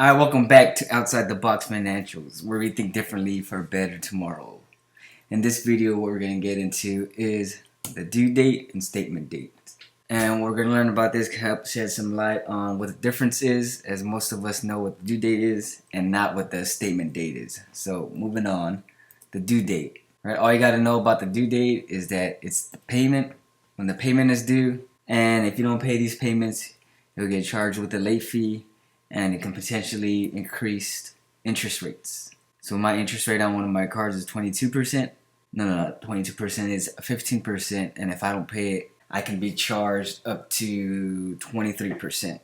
Alright, welcome back to Outside the Box Financials, where we think differently for a better tomorrow. In this video, what we're going to get into is the due date and statement date. And we're going to learn about this to help shed some light on what the difference is, as most of us know what the due date is and not what the statement date is. So, moving on, the due date. Right, all you got to know about the due date is that it's the payment, when the payment is due, and if you don't pay these payments, you'll get charged with a late fee, and it can potentially increase interest rates. So my interest rate on one of my cards is 22%. No, 22% is 15%, and if I don't pay it, I can be charged up to 23%,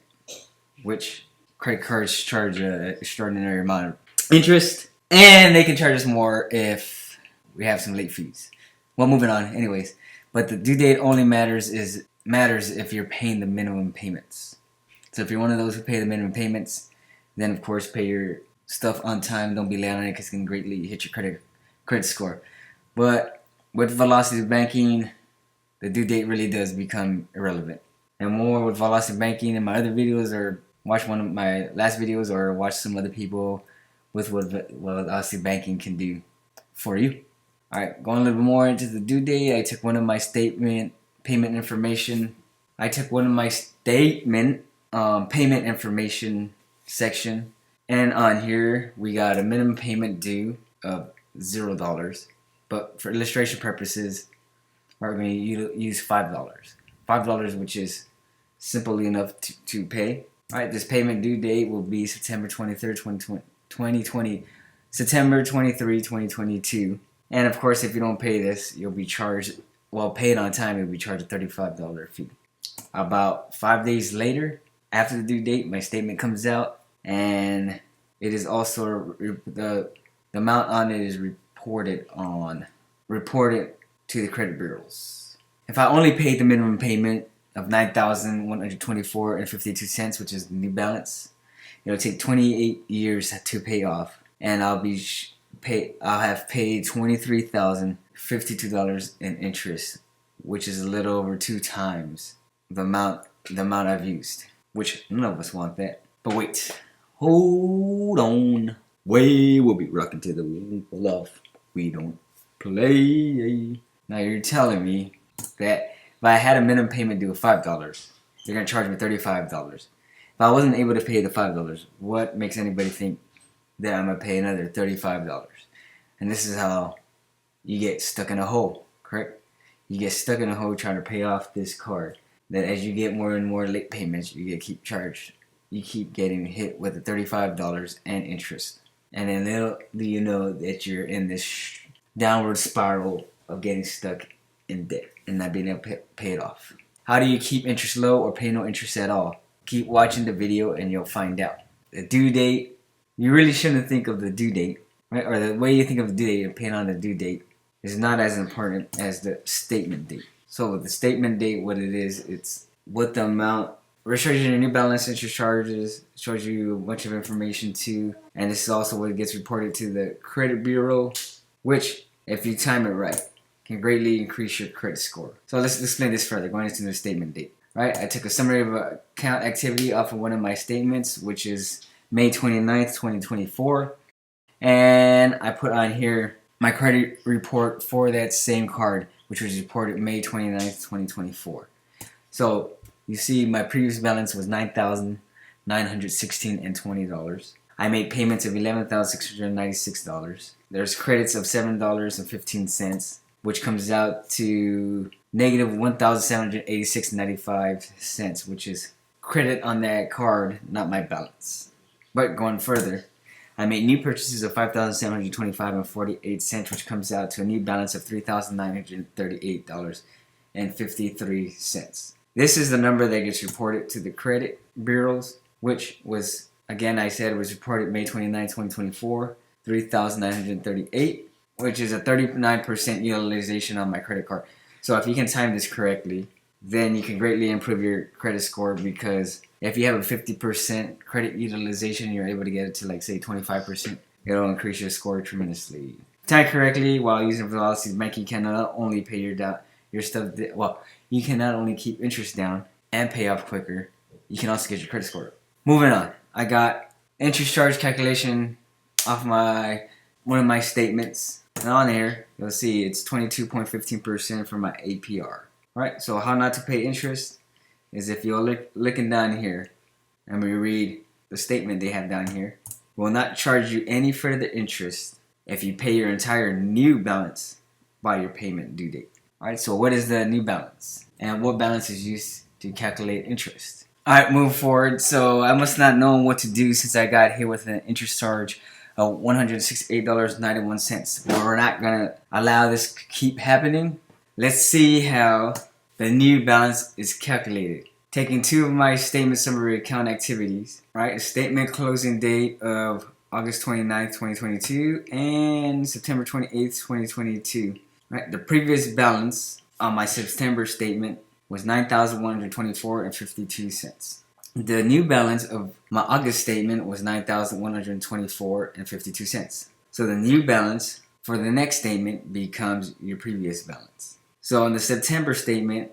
which credit cards charge an extraordinary amount of interest, and they can charge us more if we have some late fees. Well, moving on, anyways. But the due date only matters if you're paying the minimum payments. So if you're one of those who pay the minimum payments, then of course pay your stuff on time. Don't be late on it because it can greatly hit your credit score. But with velocity banking, the due date really does become irrelevant. And more with velocity banking in my other videos, or watch one of my last videos, or watch some other people with what velocity banking can do for you. Alright, going a little bit more into the due date, I took one of my payment information section, and on here we got a minimum payment due of $0, but for illustration purposes we're going to use $5, which is simple enough to pay. Alright, this payment due date will be September 23rd, 2020, September 23, 2022, and of course if you don't pay this, you'll be charged, well, pay it on time, you'll be charged a $35 fee. About 5 days later, after the due date, my statement comes out, and it is also the amount on it is reported to the credit bureaus. If I only paid the minimum payment of $9,124.52, which is the new balance, it'll take 28 years to pay off, and I'll have paid $23,052 in interest, which is a little over 2 times the amount I've used, which none of us want that. But wait, hold on. We'll be rocking to the rhythm of We Don't Play. Now you're telling me that if I had a minimum payment due of $5, they're gonna charge me $35. If I wasn't able to pay the $5, what makes anybody think that I'm gonna pay another $35? And this is how you get stuck in a hole, correct? You get stuck in a hole trying to pay off this card. That as you get more and more late payments, you keep charged. You keep getting hit with the $35 and interest. And then little do you know that you're in this downward spiral of getting stuck in debt and not being able to pay it off. How do you keep interest low or pay no interest at all? Keep watching the video and you'll find out. The due date, you really shouldn't think of the due date, right? Or the way you think of the due date and paying on the due date is not as important as the statement date. So with the statement date, what it is, it's what the amount, it shows you your new balance, interest charges, shows you a bunch of information too, and this is also what gets reported to the credit bureau, which, if you time it right, can greatly increase your credit score. So let's explain this further, going into the statement date. Right, I took a summary of account activity off of one of my statements, which is May 29th, 2024, and I put on here my credit report for that same card, which was reported May 29th, 2024. So you see my previous balance was $9,916.20. I made payments of $11,696. There's credits of $7.15, which comes out to negative $1,786.95, which is credit on that card, not my balance. But going further, I made new purchases of $5,725.48, which comes out to a new balance of $3,938.53. This is the number that gets reported to the credit bureaus, which was, again, I said it was reported May 29, 2024, $3,938, which is a 39% utilization on my credit card. So if you can time this correctly, then you can greatly improve your credit score, because if you have a 50% credit utilization, you're able to get it to, like, say 25%. It'll increase your score tremendously. Time correctly while using velocity banking, you can not only pay your stuff. Well, you can not only keep interest down and pay off quicker, you can also get your credit score up. Moving on, I got interest charge calculation off one of my statements. And on here, you'll see it's 22.15% for my APR. Right? So how not to pay interest is if you're looking down here and we read the statement they have down here. Will not charge you any further interest if you pay your entire new balance by your payment due date. Alright, so what is the new balance? And what balance is used to calculate interest? Alright, move forward. So I must not know what to do since I got hit with an interest charge of $168.91. But we're not going to allow this to keep happening. Let's see how the new balance is calculated. Taking two of my statement summary account activities, right? A statement closing date of August 29th, 2022 and September 28th, 2022. Right? The previous balance on my September statement was $9,124.52. The new balance of my August statement was $9,124.52. So the new balance for the next statement becomes your previous balance. So on the September statement,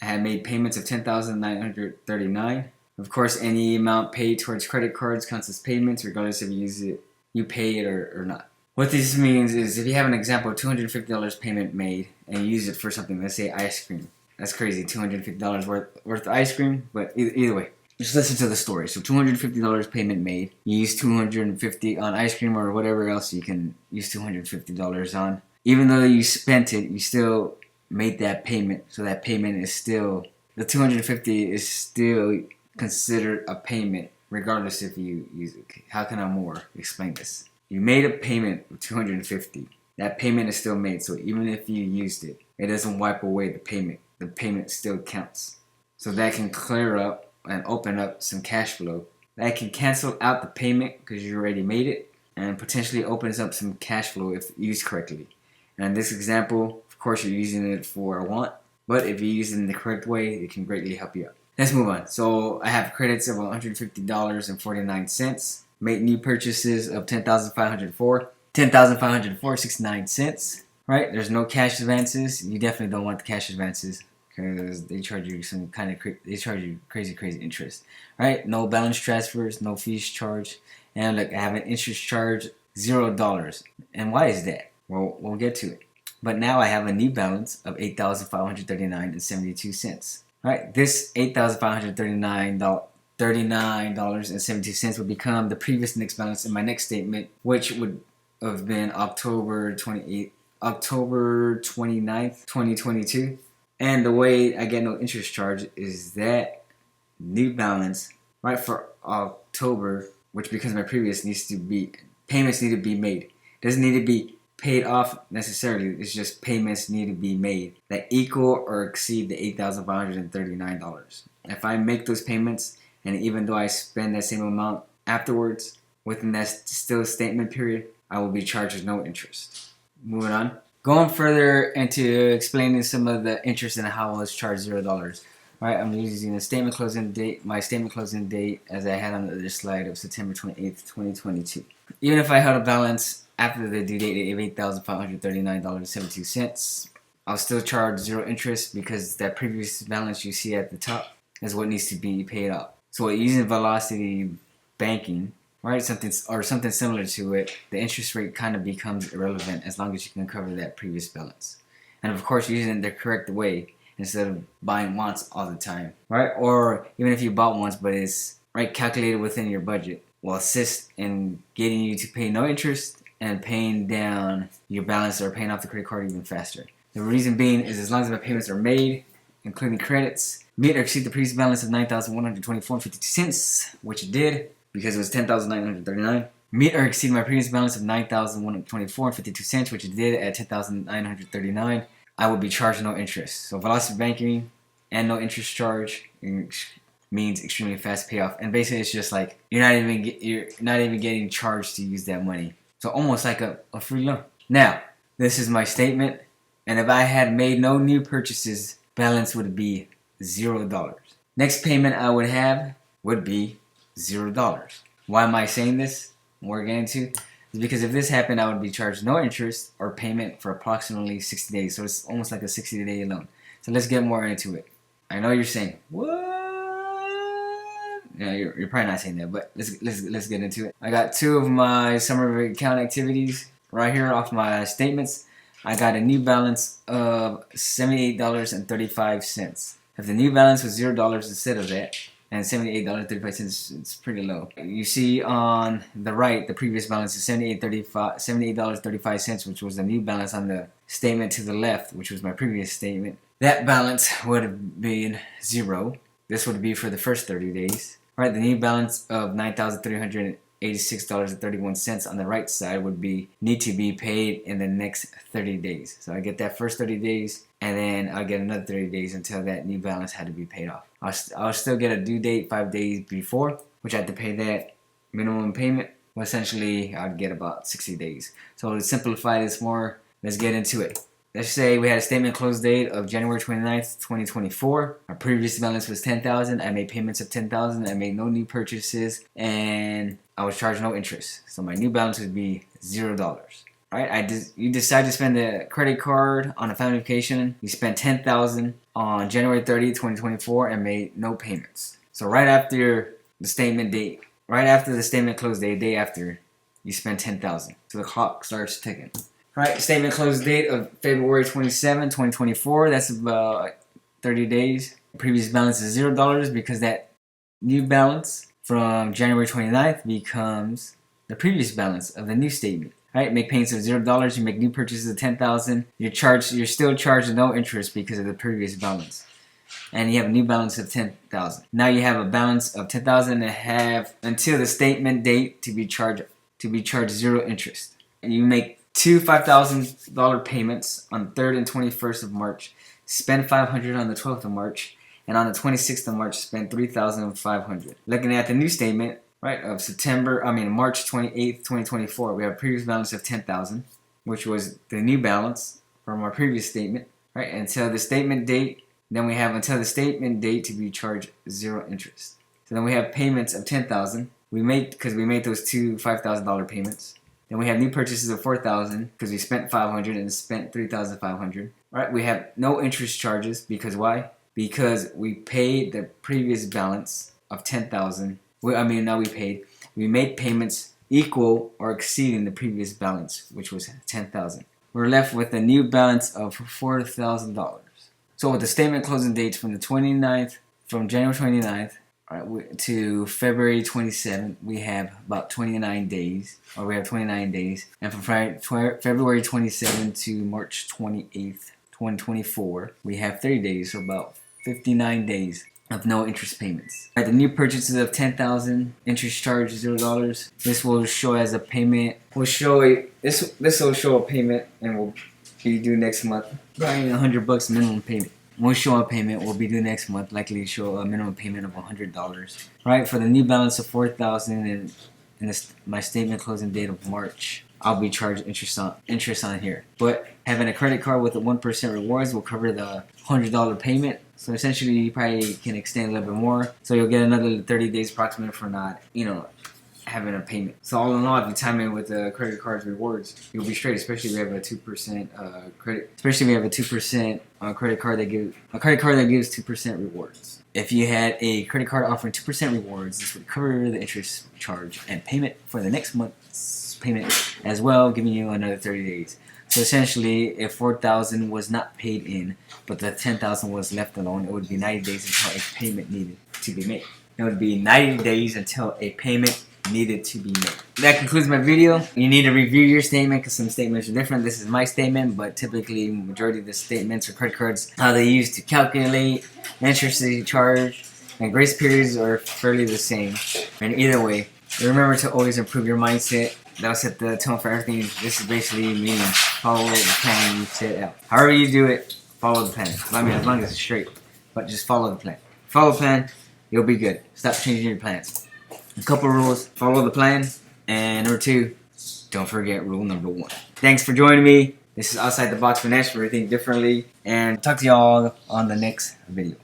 I had made payments of $10,939. Of course, any amount paid towards credit cards counts as payments, regardless if you pay it or not. What this means is if you have an example of $250 payment made and you use it for something, let's say ice cream. That's crazy, $250 worth of ice cream, but either way, just listen to the story. So $250 payment made, you use $250 on ice cream or whatever else you can use $250 on. Even though you spent it, you still made that payment, so that payment is still, the $250 is still considered a payment regardless if you use it. How can I more explain this? You made a payment of $250. That payment is still made, so even if you used it, it doesn't wipe away the payment. The payment still counts. So that can clear up and open up some cash flow. That can cancel out the payment because you already made it, and potentially opens up some cash flow if used correctly. And in this example, of course, you're using it for a want, but if you use it in the correct way, it can greatly help you out. Let's move on. So I have credits of $150.49. Made new purchases of $10,504.69. Right? There's no cash advances. You definitely don't want the cash advances because they charge you crazy interest. Right? No balance transfers, no fees charged, and look, I have an interest charge $0. And why is that? Well, we'll get to it. But now I have a new balance of $8,539.72. Right? This $8,539.72 would become the previous next balance in my next statement, which would have been October 29th, 2022. And the way I get no interest charge is that new balance, right, for October, which becomes my previous, payments need to be made. It doesn't need to be paid off necessarily. It's just payments need to be made that equal or exceed the $8,539. If I make those payments, and even though I spend that same amount afterwards, within that still statement period, I will be charged with no interest. Moving on. Going further into explaining some of the interest and how I was charged $0. Right, I'm using the statement closing date, my statement closing date, as I had on the other slide of September 28th, 2022. Even if I had a balance after the due date of $8,539.72, I'll still charge $0 interest because that previous balance you see at the top is what needs to be paid off. So using velocity banking, right, something similar to it, the interest rate kind of becomes irrelevant as long as you can cover that previous balance. And of course, using it the correct way instead of buying once all the time, right? Or even if you bought once but it's right calculated within your budget, will assist in getting you to pay no interest and paying down your balance or paying off the credit card even faster. The reason being is as long as my payments are made, including credits, meet or exceed the previous balance of $9,124.52, which it did because it was $10,939. Meet or exceed my previous balance of $9,124.52, which it did at $10,939. I would be charged no interest. So velocity banking and no interest charge means extremely fast payoff. And basically, it's just like you're not even getting charged to use that money. So almost like a free loan. Now, this is my statement, and if I had made no new purchases, balance would be $0. Next payment I would have would be $0. Why am I saying this? We're getting to is because if this happened, I would be charged no interest or payment for approximately 60 days. So it's almost like a 60-day loan. So let's get more into it. I know you're saying, what? Yeah, you're probably not saying that, but let's get into it. I got 2 of my summer account activities right here off my statements. I got a new balance of $78.35. If the new balance was $0 instead of that, and $78.35, it's pretty low. You see on the right, the previous balance is $78.35, which was the new balance on the statement to the left, which was my previous statement. That balance would have been 0. This would be for the first 30 days. All right, the new balance of $9,386.31 on the right side would need to be paid in the next 30 days. So I get that first 30 days, and then I'll get another 30 days until that new balance had to be paid off. I'll still get a due date 5 days before, which I had to pay that minimum payment. Well, essentially, I'd get about 60 days. So to simplify this more, let's get into it. Let's say we had a statement close date of January 29th, 2024. Our previous balance was $10,000. I made payments of $10,000. I made no new purchases, and I was charged no interest. So my new balance would be $0. Right? You decide to spend a credit card on a family vacation. You spent $10,000 on January 30th, 2024, and made no payments. So right after the statement date, right after the statement close date, day after, you spend $10,000. So the clock starts ticking. Right, statement close date of February 27, 2024. That's about 30 days. Previous balance is $0 because that new balance from January 29th becomes the previous balance of the new statement. Right, make payments of $0. You make new purchases of $10,000. You're still charged no interest because of the previous balance, and you have a new balance of $10,000. Now you have a balance of $10,000 and have until the statement date to be charged 0 interest. And you make 2 $5,000 payments on the 3rd and 21st of March, spend $500 on the 12th of March, and on the 26th of March, spend $3,500. Looking at the new statement, right, of March 28th, 2024, we have a previous balance of $10,000, which was the new balance from our previous statement, right, until the statement date. Then we have until the statement date to be charged 0 interest. So then we have payments of $10,000. Because we made those 2 $5,000 payments. Then we have new purchases of $4,000 because we spent $500 and spent $3,500. Right? We have no interest charges because why? Because we paid the previous balance of $10,000. We made payments equal or exceeding the previous balance, which was $10,000. We're left with a new balance of $4,000. So with the statement closing dates from January 29th. Right, to February 27th, we have about 29 days, and from February 27th to March 28th, 2024, we have 30 days, so about 59 days of no interest payments. Right, the new purchases of $10,000, interest charge $0. This will show as a payment. This will show a payment and will be due next month. Probably $100 minimum payment. We'll show a payment will be due next month, likely show a minimum payment of $100. Right, for the new balance of $4,000 and my statement closing date of March, I'll be charged interest on here. But having a credit card with the 1% rewards will cover the $100 payment. So essentially, you probably can extend a little bit more. So you'll get another 30 days approximate for not, having a payment. So all in all, if you time it with the credit card's rewards, you'll be straight. Especially if you have a 2% credit. Especially if you have a 2% credit card that gives 2% rewards. If you had a credit card offering 2% rewards, this would cover the interest charge and payment for the next month's payment as well, giving you another 30 days. So essentially, if $4,000 was not paid in, but the $10,000 was left alone, it would be 90 days until a payment needed to be made. It would be 90 days until a payment needed to be made. That concludes my video. You need to review your statement because some statements are different. This is my statement, but typically majority of the statements or credit cards, how they use to calculate interest charge and grace periods are fairly the same. And either way, remember to always improve your mindset. That'll set the tone for everything. This is basically meaning follow the plan you set out. However you do it, follow the plan. As long as it's straight, but just follow the plan. Follow the plan, you'll be good. Stop changing your plans. A couple rules: follow the plan, and number 2, don't forget rule number 1. Thanks for joining me. This is Outside the Box Finance, where we think differently, and talk to y'all on the next video.